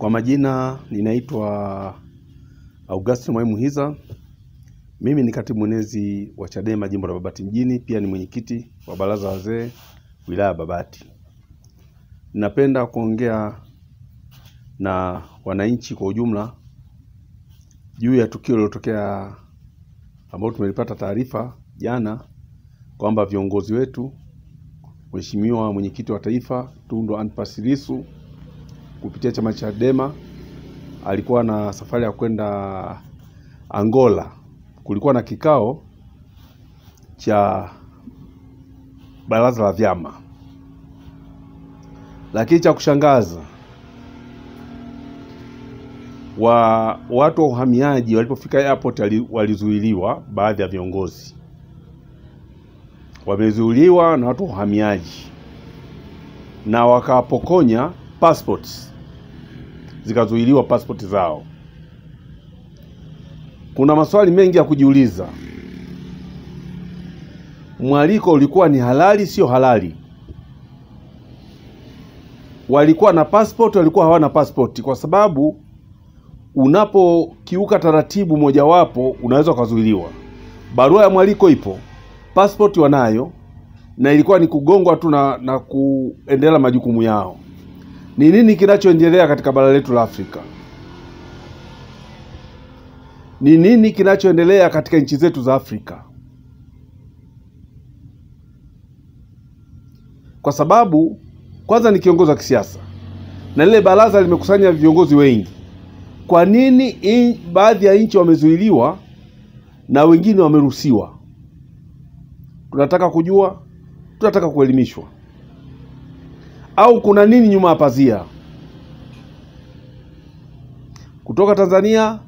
Kwa majina ninaitwa Augustine Mwaimu Hiza. Mimi ni katibu mwenezi wa Chadema Jimbo la Babati mjini, pia ni mwenyekiti wa baraza wazee wilaya Babati. Ninapenda kuongea na wananchi kwa ujumla juu ya tukio lililotokea ambalo tumelipata taarifa jana kwamba viongozi wetu, Mheshimiwa mwenyekiti wa taifa Tundu Antipas Lissu kupitia chama cha Chadema alikuwa na safari ya kwenda Angola. Kulikuwa na kikao cha baraza la vyama. Lakini cha kushangaza, watu wa uhamiaji walipofika airport walizuiliwa. Baadhi ya viongozi wamezuiliwa na watu wa uhamiaji na wakapokonya passports, zikazuiliwa passport zao. Kuna maswali mengi ya kujiuliza. Mwaliko ulikuwa ni halali, sio halali? Walikuwa na passport, walikuwa hawana passport? Kwa sababu unapokiuka taratibu mojawapo unaweza kuzuiliwa. Barua ya mwaliko ipo, passport wanayo, na ilikuwa ni kugongwa tu na kuendelea majukumu yao. Ni nini kinachoendelea katika bara letu la Afrika? Ni nini kinachoendelea katika nchi zetu za Afrika? Kwa sababu kwanza ni kiongozi wa kisiasa na lile baraza limekusanya viongozi wengi. Kwa nini baadhi ya nchi wamezuiliwa na wengine wameruhusiwa? Tunataka kujua, tunataka kuelimishwa. Au kuna nini nyuma ya pazia? Kutoka Tanzania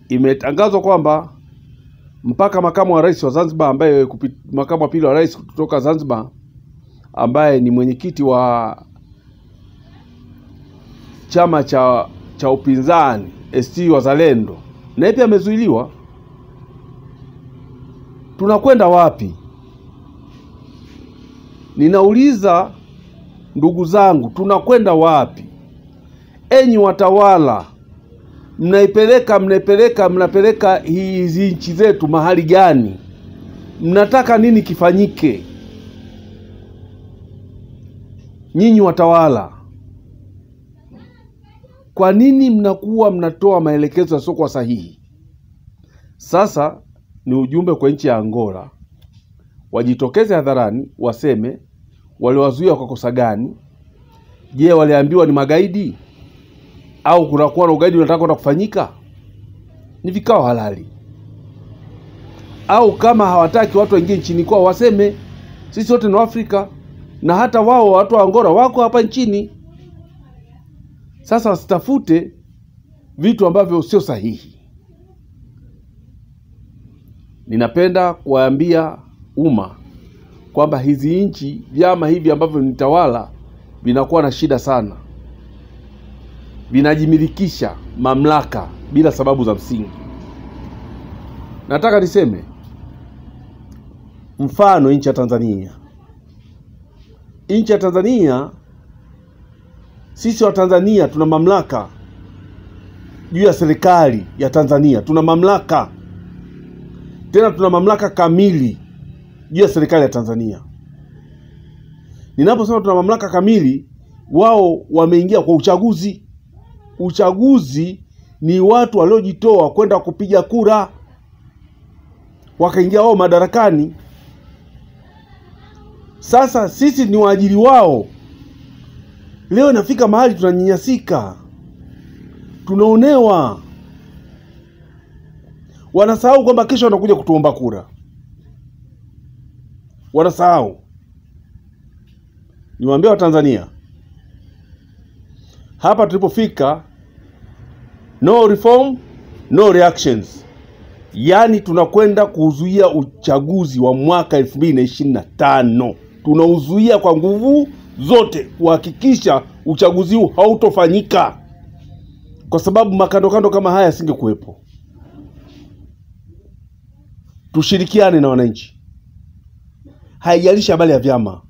imetangazwa kwamba mpaka makamu wa rais wa Zanzibar, ambaye makamu wa pili wa rais kutoka Zanzibar, ambaye ni mwenyekiti wa chama cha upinzani ACT Wazalendo, na pia amezuiliwa. Tunakwenda wapi? Ninauliza ndugu zangu, tunakwenda wapi? Enyi watawala, mnapeleka hizi nchi zetu mahali gani? Mnataka nini kifanyike? Nyinyi watawala, kwa nini mnakuwa mnatoa maelekezo yasiyokuwa sahihi? Sasa ni ujumbe kwa nchi ya Angola, wajitokeze hadharani waseme waliwazuia kwa kosa gani. Je, waliambiwa ni magaidi au kunakuwa na ugaidi unataka kwenda kufanyika? Ni vikao halali. Au kama hawataki watu wengine nchini kwao waseme sisi wote ni Afrika, na hata wao watu wa Angola wako hapa nchini. Sasa wasitafute vitu ambavyo sio sahihi. Ninapenda kuwaambia umma kwamba hizi nchi, vyama hivi ambavyo ni tawala, vinakuwa na shida sana. Vinajimilikisha mamlaka bila sababu za msingi. Nataka niseme mfano nchi ya Tanzania. Nchi ya Tanzania, sisi wa Tanzania tuna mamlaka juu ya serikali ya Tanzania. Tuna mamlaka, tena tuna mamlaka kamili juu ya serikali ya Tanzania. Ninaposema tuna mamlaka kamili, wao wameingia kwa uchaguzi. Uchaguzi ni watu waliojitoa kwenda kupiga kura, wakaingia wao madarakani. Sasa sisi ni waajiri wao. Leo inafika mahali tunanyanyasika, tunaonewa. Wanasahau kwamba kesho wanakuja kutuomba kura. Wanasahau. Niwaambia wa Tanzania, hapa tulipofika, no reform, no reactions. Yaani tunakwenda kuzuia uchaguzi wa mwaka 2025. Tunauzuia kwa nguvu zote kuhakikisha uchaguzi huu hautofanyika. Kwa sababu makandokando kama haya yasingekuwepo. Tushirikiane na wananchi. Haijalishi habari ya vyama.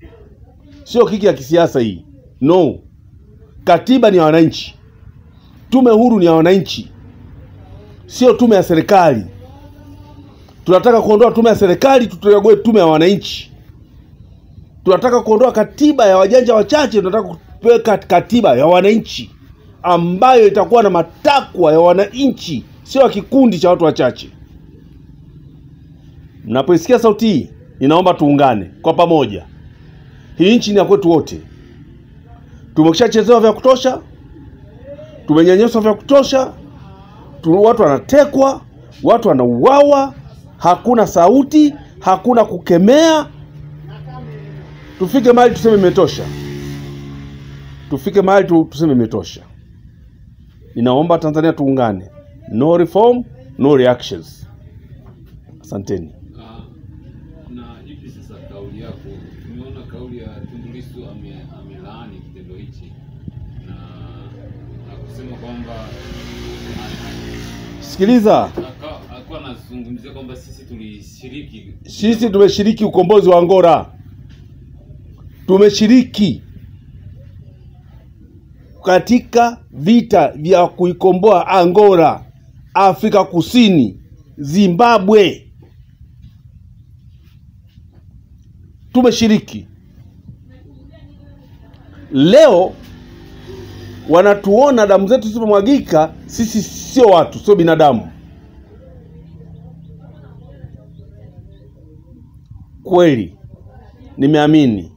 Sio kiki ya kisiasa hii. No. Katiba ni ya wananchi. Tume huru ni ya wananchi, sio tume ya serikali. Tunataka kuondoa tume ya serikali, tutegue tume ya wananchi. Tunataka kuondoa katiba ya wajanja wachache, tunataka kuweka katiba ya wananchi ambayo itakuwa na matakwa ya wananchi, sio kikundi cha watu wachache. Mnapoisikia sauti hii, ninaomba tuungane kwa pamoja. Hii nchi ni ya kwetu wote. Tumekishachezewa vya kutosha, tumenyanyaswa vya kutosha, watu wanatekwa, watu wanauawa, hakuna sauti, hakuna kukemea. Tufike mahali tuseme imetosha. Tufike mahali tuseme imetosha. Ninaomba Tanzania tuungane. No reform, no reactions. Asanteni. Na hivi sasa kauli yako, tumeona kauli ya Tundu Lissu amelaani kitendo hichi na kusema kwamba sikiliza, alikuwa anazungumzia kwamba sisi tumeshiriki ukombozi wa Angola. Tumeshiriki katika vita vya kuikomboa Angola, Afrika Kusini, Zimbabwe. Tumeshiriki. Leo wanatuona damu zetu zimemwagika, sisi sio watu, sio binadamu. Kweli nimeamini.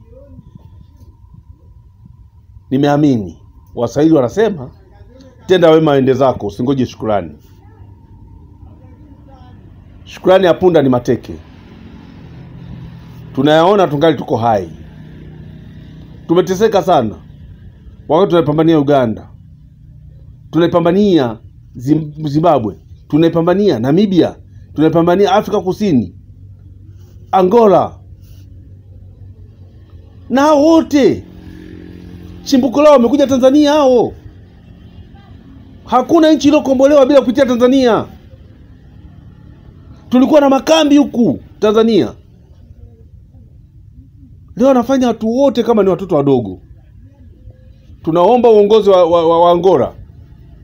Waswahili wanasema tenda wema ende zako, usingoje shukrani. Shukrani ya punda ni mateke. Tunayaona tungali tuko hai. Tumeteseka sana wakati tunapambania Uganda, tunapambania Zimbabwe, tunapambania Namibia, tunapambania Afrika Kusini, Angola. Na wote chimbuko lao wamekuja Tanzania hao. Hakuna nchi iliyokombolewa bila kupitia Tanzania. Tulikuwa na makambi huku Tanzania. Leo wanafanya watu wote kama ni watoto wadogo. Tunaomba uongozi wa Angola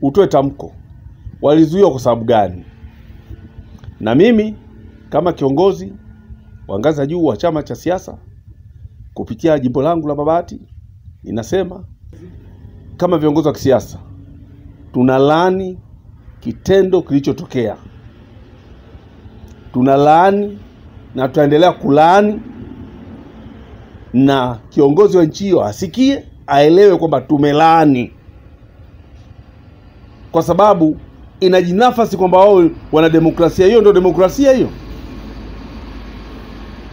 utoe tamko. Walizuiwa kwa sababu gani? Na mimi kama kiongozi wa ngazi ya juu wa chama cha siasa kupitia jimbo langu la Babati, ninasema kama viongozi wa kisiasa tunalaani kitendo kilichotokea. Tunalaani na tutaendelea kulaani, na kiongozi wa nchi hiyo asikie, aelewe kwamba tumelaani, kwa sababu inajinafasi kwamba wao wana demokrasia. Hiyo ndio demokrasia hiyo?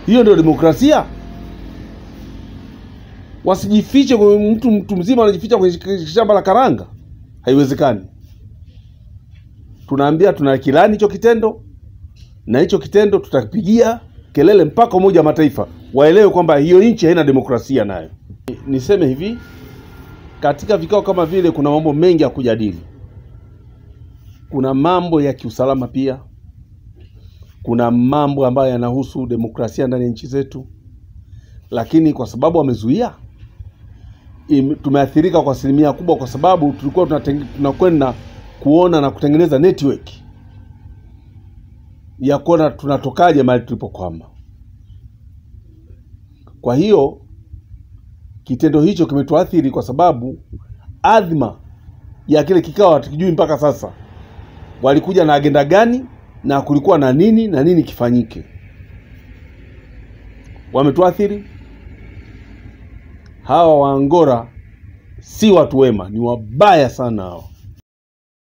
Hiyo ndio demokrasia? Wasijifiche kwa mtu mzima anajificha kwenye shamba la karanga. Haiwezekani. Tunaambia tunakilani hicho kitendo, na hicho kitendo tutakipigia kelele mpaka Umoja wa Mataifa waelewe kwamba hiyo nchi haina demokrasia nayo. Niseme hivi, katika vikao kama vile kuna mambo mengi ya kujadili. Kuna mambo ya kiusalama pia. Kuna mambo ambayo yanahusu demokrasia ndani ya nchi zetu. Lakini kwa sababu wamezuia, tumeathirika kwa asilimia kubwa, kwa sababu tulikuwa tunakwenda kuona na kutengeneza network ya kuona tunatokaje mahali tulipokwama. Kwa hiyo kitendo hicho kimetuathiri, kwa sababu adhima ya kile kikao hatukijui mpaka sasa. Walikuja na agenda gani na kulikuwa na nini kifanyike. Wametuathiri. Hawa wa Angola si watu wema, ni wabaya sana hao.